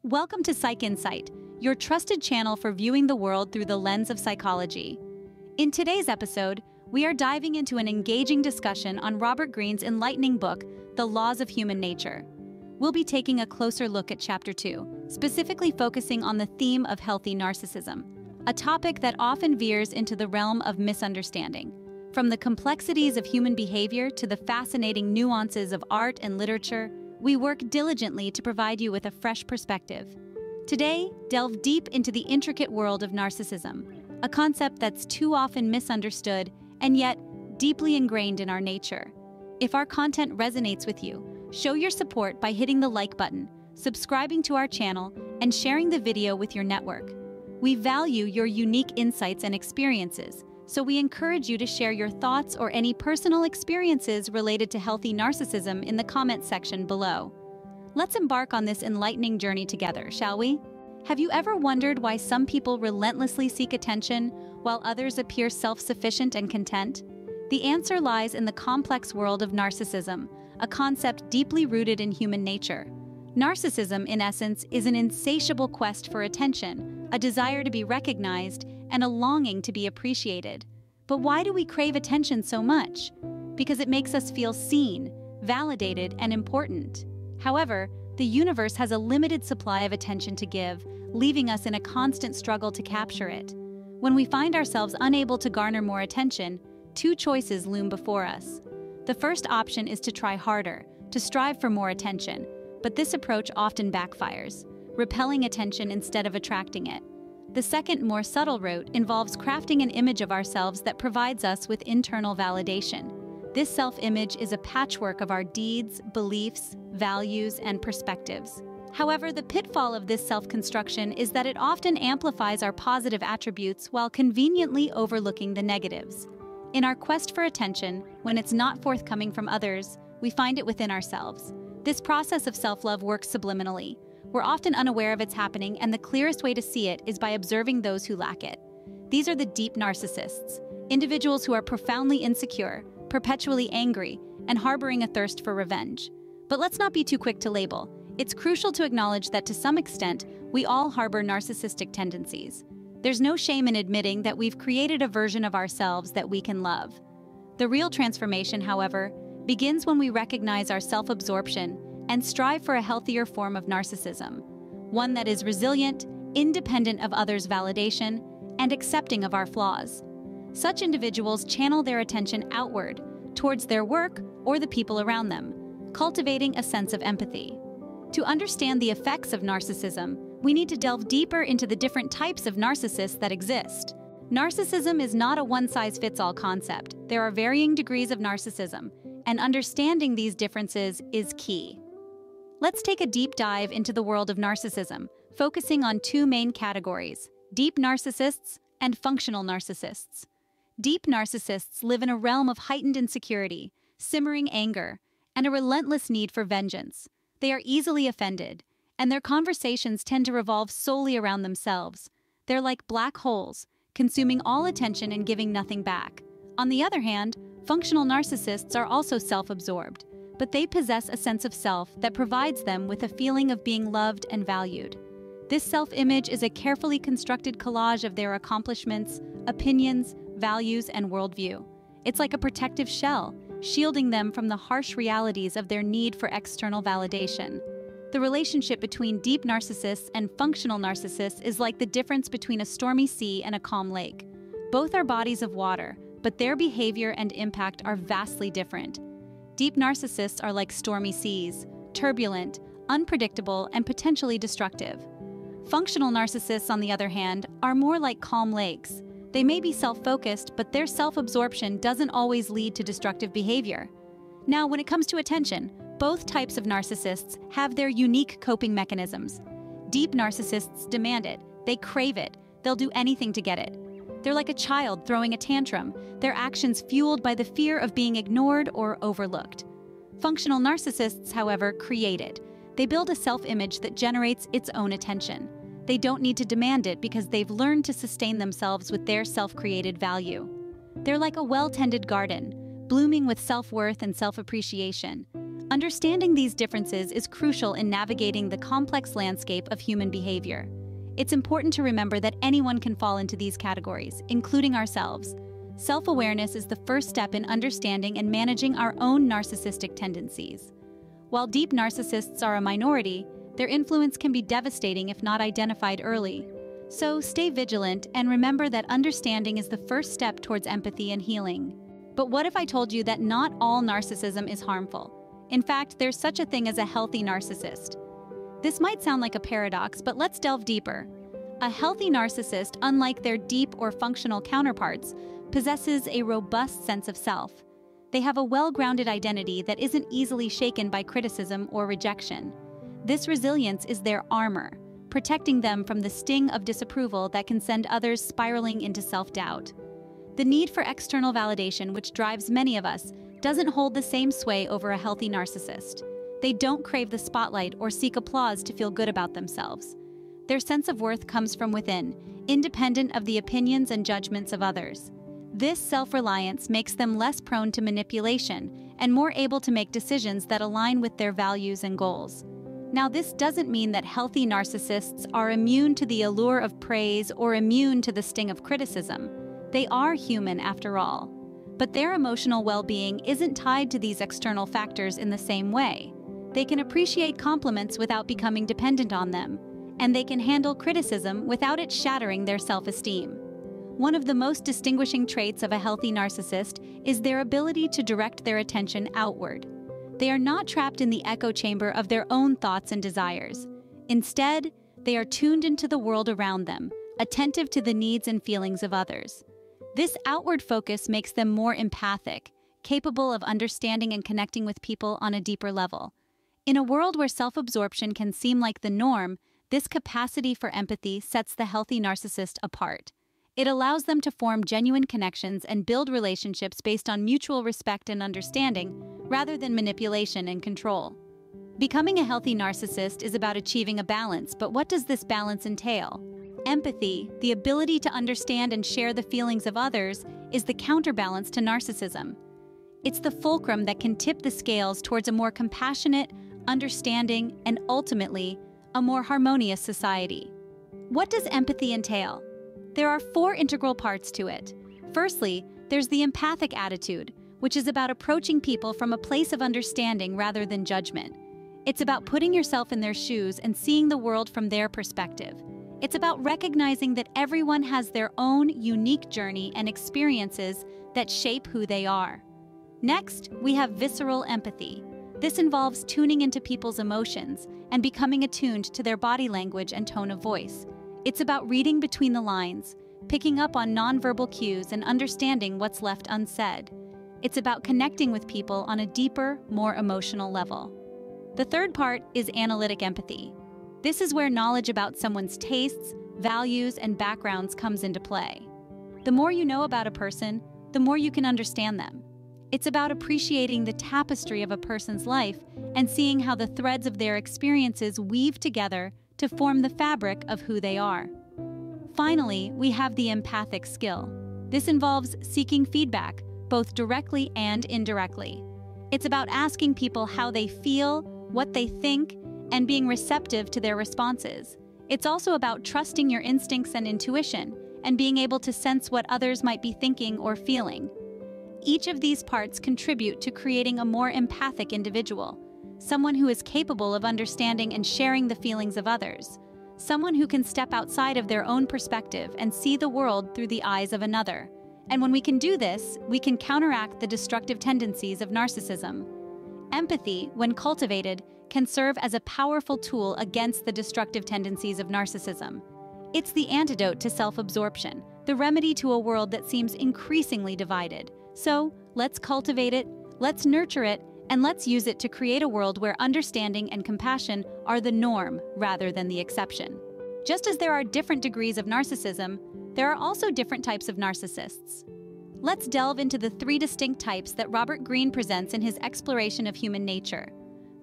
Welcome to Psych Insight, your trusted channel for viewing the world through the lens of psychology. In today's episode, we are diving into an engaging discussion on Robert Greene's enlightening book, The Laws of Human Nature. We'll be taking a closer look at Chapter 2, specifically focusing on the theme of healthy narcissism, a topic that often veers into the realm of misunderstanding. From the complexities of human behavior to the fascinating nuances of art and literature, we work diligently to provide you with a fresh perspective. Today, delve deep into the intricate world of narcissism, a concept that's too often misunderstood and yet deeply ingrained in our nature. If our content resonates with you, show your support by hitting the like button, subscribing to our channel, and sharing the video with your network. We value your unique insights and experiences, so we encourage you to share your thoughts or any personal experiences related to healthy narcissism in the comment section below. Let's embark on this enlightening journey together, shall we? Have you ever wondered why some people relentlessly seek attention while others appear self-sufficient and content? The answer lies in the complex world of narcissism, a concept deeply rooted in human nature. Narcissism, in essence, is an insatiable quest for attention, a desire to be recognized, and a longing to be appreciated. But why do we crave attention so much? Because it makes us feel seen, validated, and important. However, the universe has a limited supply of attention to give, leaving us in a constant struggle to capture it. When we find ourselves unable to garner more attention, two choices loom before us. The first option is to try harder, to strive for more attention, but this approach often backfires, repelling attention instead of attracting it. The second, more subtle route involves crafting an image of ourselves that provides us with internal validation. This self-image is a patchwork of our deeds, beliefs, values, and perspectives. However, the pitfall of this self-construction is that it often amplifies our positive attributes while conveniently overlooking the negatives. In our quest for attention, when it's not forthcoming from others, we find it within ourselves. This process of self-love works subliminally. We're often unaware of its happening, and the clearest way to see it is by observing those who lack it. These are the deep narcissists, individuals who are profoundly insecure, perpetually angry, and harboring a thirst for revenge. But let's not be too quick to label. It's crucial to acknowledge that to some extent, we all harbor narcissistic tendencies. There's no shame in admitting that we've created a version of ourselves that we can love. The real transformation, however, begins when we recognize our self-absorption and strive for a healthier form of narcissism, one that is resilient, independent of others' validation, and accepting of our flaws. Such individuals channel their attention outward, towards their work or the people around them, cultivating a sense of empathy. To understand the effects of narcissism, we need to delve deeper into the different types of narcissists that exist. Narcissism is not a one-size-fits-all concept. There are varying degrees of narcissism, and understanding these differences is key. Let's take a deep dive into the world of narcissism, focusing on two main categories: deep narcissists and functional narcissists. Deep narcissists live in a realm of heightened insecurity, simmering anger, and a relentless need for vengeance. They are easily offended, and their conversations tend to revolve solely around themselves. They're like black holes, consuming all attention and giving nothing back. On the other hand, functional narcissists are also self-absorbed, but they possess a sense of self that provides them with a feeling of being loved and valued. This self-image is a carefully constructed collage of their accomplishments, opinions, values, and worldview. It's like a protective shell, shielding them from the harsh realities of their need for external validation. The relationship between deep narcissists and functional narcissists is like the difference between a stormy sea and a calm lake. Both are bodies of water, but their behavior and impact are vastly different. Deep narcissists are like stormy seas, turbulent, unpredictable, and potentially destructive. Functional narcissists, on the other hand, are more like calm lakes. They may be self-focused, but their self-absorption doesn't always lead to destructive behavior. Now, when it comes to attention, both types of narcissists have their unique coping mechanisms. Deep narcissists demand it, they crave it, they'll do anything to get it. They're like a child throwing a tantrum, their actions fueled by the fear of being ignored or overlooked. Functional narcissists, however, create it. They build a self-image that generates its own attention. They don't need to demand it because they've learned to sustain themselves with their self-created value. They're like a well-tended garden, blooming with self-worth and self-appreciation. Understanding these differences is crucial in navigating the complex landscape of human behavior. It's important to remember that anyone can fall into these categories, including ourselves. Self-awareness is the first step in understanding and managing our own narcissistic tendencies. While deep narcissists are a minority, their influence can be devastating if not identified early. So stay vigilant and remember that understanding is the first step towards empathy and healing. But what if I told you that not all narcissism is harmful? In fact, there's such a thing as a healthy narcissist. This might sound like a paradox, but let's delve deeper. A healthy narcissist, unlike their deep or functional counterparts, possesses a robust sense of self. They have a well-grounded identity that isn't easily shaken by criticism or rejection. This resilience is their armor, protecting them from the sting of disapproval that can send others spiraling into self-doubt. The need for external validation, which drives many of us, doesn't hold the same sway over a healthy narcissist. They don't crave the spotlight or seek applause to feel good about themselves. Their sense of worth comes from within, independent of the opinions and judgments of others. This self-reliance makes them less prone to manipulation and more able to make decisions that align with their values and goals. Now, this doesn't mean that healthy narcissists are immune to the allure of praise or immune to the sting of criticism. They are human after all. But their emotional well-being isn't tied to these external factors in the same way. They can appreciate compliments without becoming dependent on them, and they can handle criticism without it shattering their self-esteem. One of the most distinguishing traits of a healthy narcissist is their ability to direct their attention outward. They are not trapped in the echo chamber of their own thoughts and desires. Instead, they are tuned into the world around them, attentive to the needs and feelings of others. This outward focus makes them more empathic, capable of understanding and connecting with people on a deeper level. In a world where self-absorption can seem like the norm, this capacity for empathy sets the healthy narcissist apart. It allows them to form genuine connections and build relationships based on mutual respect and understanding, rather than manipulation and control. Becoming a healthy narcissist is about achieving a balance, but what does this balance entail? Empathy, the ability to understand and share the feelings of others, is the counterbalance to narcissism. It's the fulcrum that can tip the scales towards a more compassionate, understanding, and ultimately, a more harmonious society. What does empathy entail? There are 4 integral parts to it. Firstly, there's the empathic attitude, which is about approaching people from a place of understanding rather than judgment. It's about putting yourself in their shoes and seeing the world from their perspective. It's about recognizing that everyone has their own unique journey and experiences that shape who they are. Next, we have visceral empathy. This involves tuning into people's emotions and becoming attuned to their body language and tone of voice. It's about reading between the lines, picking up on nonverbal cues and understanding what's left unsaid. It's about connecting with people on a deeper, more emotional level. The third part is analytic empathy. This is where knowledge about someone's tastes, values, and backgrounds comes into play. The more you know about a person, the more you can understand them. It's about appreciating the tapestry of a person's life and seeing how the threads of their experiences weave together to form the fabric of who they are. Finally, we have the empathic skill. This involves seeking feedback, both directly and indirectly. It's about asking people how they feel, what they think, and being receptive to their responses. It's also about trusting your instincts and intuition, and being able to sense what others might be thinking or feeling. Each of these parts contribute to creating a more empathic individual, someone who is capable of understanding and sharing the feelings of others, someone who can step outside of their own perspective and see the world through the eyes of another. And when we can do this, we can counteract the destructive tendencies of narcissism. Empathy, when cultivated, can serve as a powerful tool against the destructive tendencies of narcissism. It's the antidote to self-absorption, the remedy to a world that seems increasingly divided. So, let's cultivate it, let's nurture it, and let's use it to create a world where understanding and compassion are the norm rather than the exception. Just as there are different degrees of narcissism, there are also different types of narcissists. Let's delve into the 3 distinct types that Robert Greene presents in his exploration of human nature.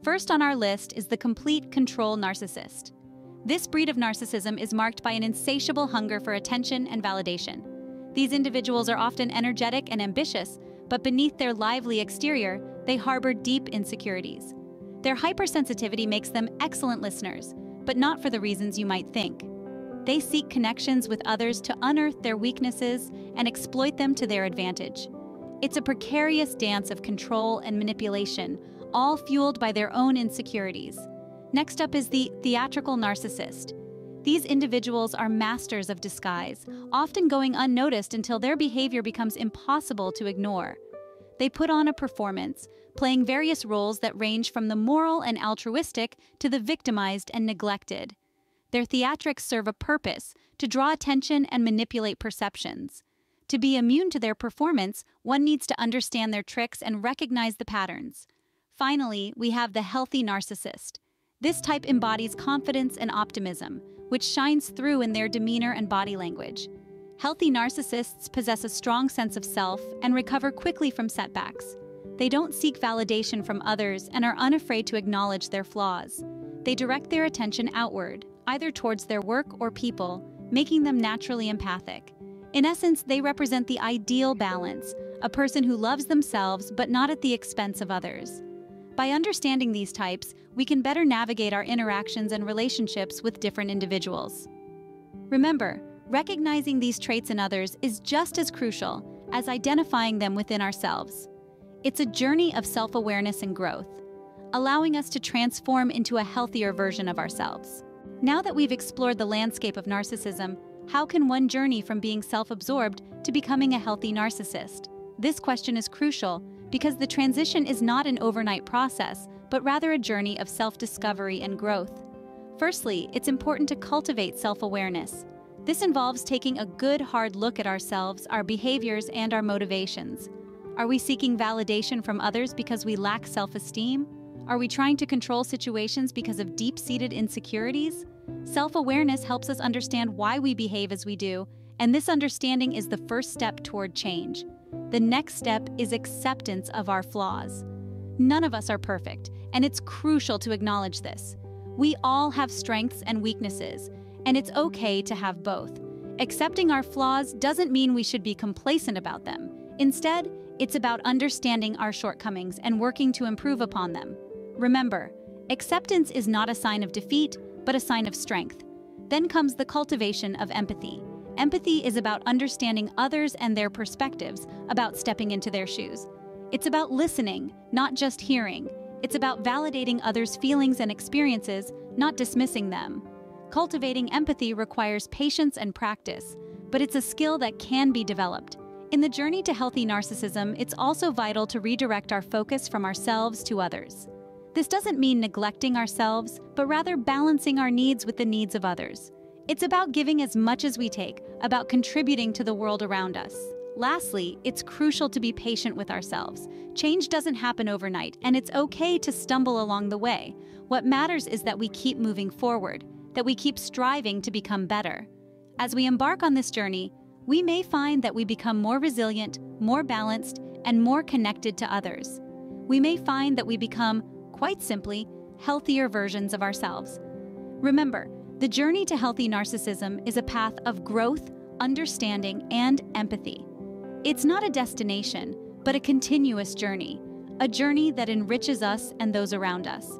First on our list is the complete control narcissist. This breed of narcissism is marked by an insatiable hunger for attention and validation. These individuals are often energetic and ambitious, but beneath their lively exterior, they harbor deep insecurities. Their hypersensitivity makes them excellent listeners, but not for the reasons you might think. They seek connections with others to unearth their weaknesses and exploit them to their advantage. It's a precarious dance of control and manipulation, all fueled by their own insecurities. Next up is the theatrical narcissist. These individuals are masters of disguise, often going unnoticed until their behavior becomes impossible to ignore. They put on a performance, playing various roles that range from the moral and altruistic to the victimized and neglected. Their theatrics serve a purpose: to draw attention and manipulate perceptions. To be immune to their performance, one needs to understand their tricks and recognize the patterns. Finally, we have the healthy narcissist. This type embodies confidence and optimism, which shines through in their demeanor and body language. Healthy narcissists possess a strong sense of self and recover quickly from setbacks. They don't seek validation from others and are unafraid to acknowledge their flaws. They direct their attention outward, either towards their work or people, making them naturally empathic. In essence, they represent the ideal balance, a person who loves themselves but not at the expense of others. By understanding these types, we can better navigate our interactions and relationships with different individuals. Remember, recognizing these traits in others is just as crucial as identifying them within ourselves. It's a journey of self-awareness and growth, allowing us to transform into a healthier version of ourselves. Now that we've explored the landscape of narcissism, how can one journey from being self-absorbed to becoming a healthy narcissist? This question is crucial because the transition is not an overnight process, but rather a journey of self-discovery and growth. Firstly, it's important to cultivate self-awareness. This involves taking a good hard look at ourselves, our behaviors, and our motivations. Are we seeking validation from others because we lack self-esteem? Are we trying to control situations because of deep-seated insecurities? Self-awareness helps us understand why we behave as we do, and this understanding is the first step toward change. The next step is acceptance of our flaws. None of us are perfect, and it's crucial to acknowledge this. We all have strengths and weaknesses, and it's okay to have both. Accepting our flaws doesn't mean we should be complacent about them. Instead, it's about understanding our shortcomings and working to improve upon them. Remember, acceptance is not a sign of defeat, but a sign of strength. Then comes the cultivation of empathy. Empathy is about understanding others and their perspectives, about stepping into their shoes. It's about listening, not just hearing. It's about validating others' feelings and experiences, not dismissing them. Cultivating empathy requires patience and practice, but it's a skill that can be developed. In the journey to healthy narcissism, it's also vital to redirect our focus from ourselves to others. This doesn't mean neglecting ourselves, but rather balancing our needs with the needs of others. It's about giving as much as we take, about contributing to the world around us. Lastly, it's crucial to be patient with ourselves. Change doesn't happen overnight, and it's okay to stumble along the way. What matters is that we keep moving forward, that we keep striving to become better. As we embark on this journey, we may find that we become more resilient, more balanced, and more connected to others. We may find that we become, quite simply, healthier versions of ourselves. Remember, the journey to healthy narcissism is a path of growth, understanding, and empathy. It's not a destination, but a continuous journey, a journey that enriches us and those around us.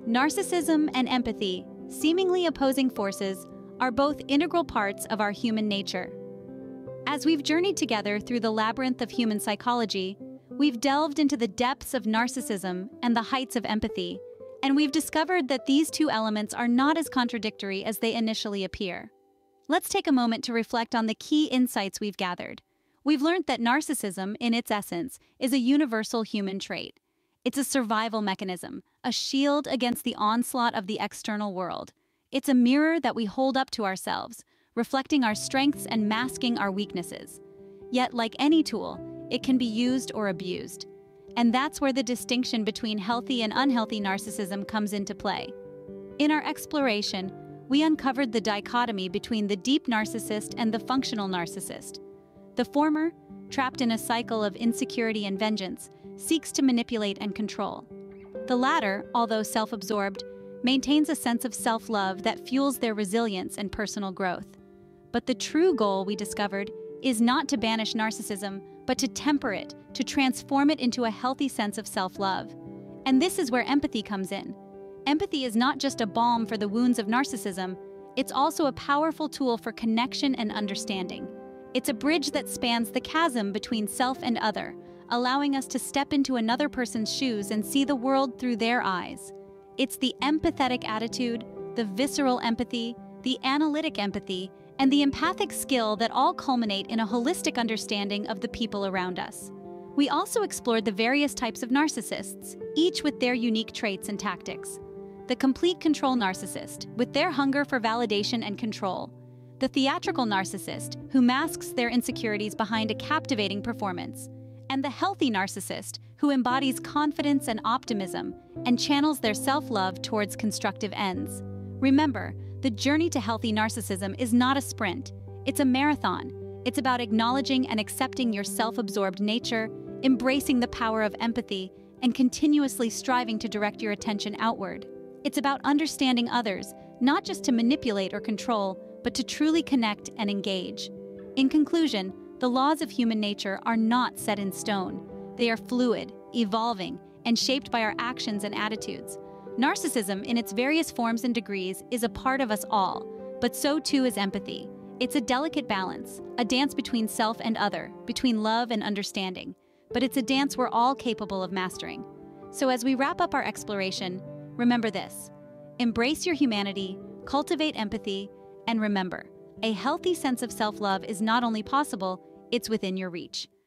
Narcissism and empathy, seemingly opposing forces, are both integral parts of our human nature. As we've journeyed together through the labyrinth of human psychology, we've delved into the depths of narcissism and the heights of empathy, and we've discovered that these two elements are not as contradictory as they initially appear. Let's take a moment to reflect on the key insights we've gathered. We've learned that narcissism, in its essence, is a universal human trait. It's a survival mechanism, a shield against the onslaught of the external world. It's a mirror that we hold up to ourselves, reflecting our strengths and masking our weaknesses. Yet, like any tool, it can be used or abused. And that's where the distinction between healthy and unhealthy narcissism comes into play. In our exploration, we uncovered the dichotomy between the deep narcissist and the functional narcissist. The former, trapped in a cycle of insecurity and vengeance, seeks to manipulate and control. The latter, although self-absorbed, maintains a sense of self-love that fuels their resilience and personal growth. But the true goal, we discovered, is not to banish narcissism, but to temper it, to transform it into a healthy sense of self-love. And this is where empathy comes in. Empathy is not just a balm for the wounds of narcissism, it's also a powerful tool for connection and understanding. It's a bridge that spans the chasm between self and other, allowing us to step into another person's shoes and see the world through their eyes. It's the empathetic attitude, the visceral empathy, the analytic empathy, and the empathic skill that all culminate in a holistic understanding of the people around us. We also explored the various types of narcissists, each with their unique traits and tactics. The complete control narcissist, with their hunger for validation and control. The theatrical narcissist, who masks their insecurities behind a captivating performance. And the healthy narcissist, who embodies confidence and optimism and channels their self-love towards constructive ends. Remember, the journey to healthy narcissism is not a sprint, it's a marathon. It's about acknowledging and accepting your self-absorbed nature, embracing the power of empathy, and continuously striving to direct your attention outward. It's about understanding others, not just to manipulate or control, but to truly connect and engage. In conclusion, the laws of human nature are not set in stone. They are fluid, evolving, and shaped by our actions and attitudes. Narcissism, in its various forms and degrees, is a part of us all, but so too is empathy. It's a delicate balance, a dance between self and other, between love and understanding. But it's a dance we're all capable of mastering. So as we wrap up our exploration, remember this: embrace your humanity, cultivate empathy, and remember, a healthy sense of self-love is not only possible, it's within your reach.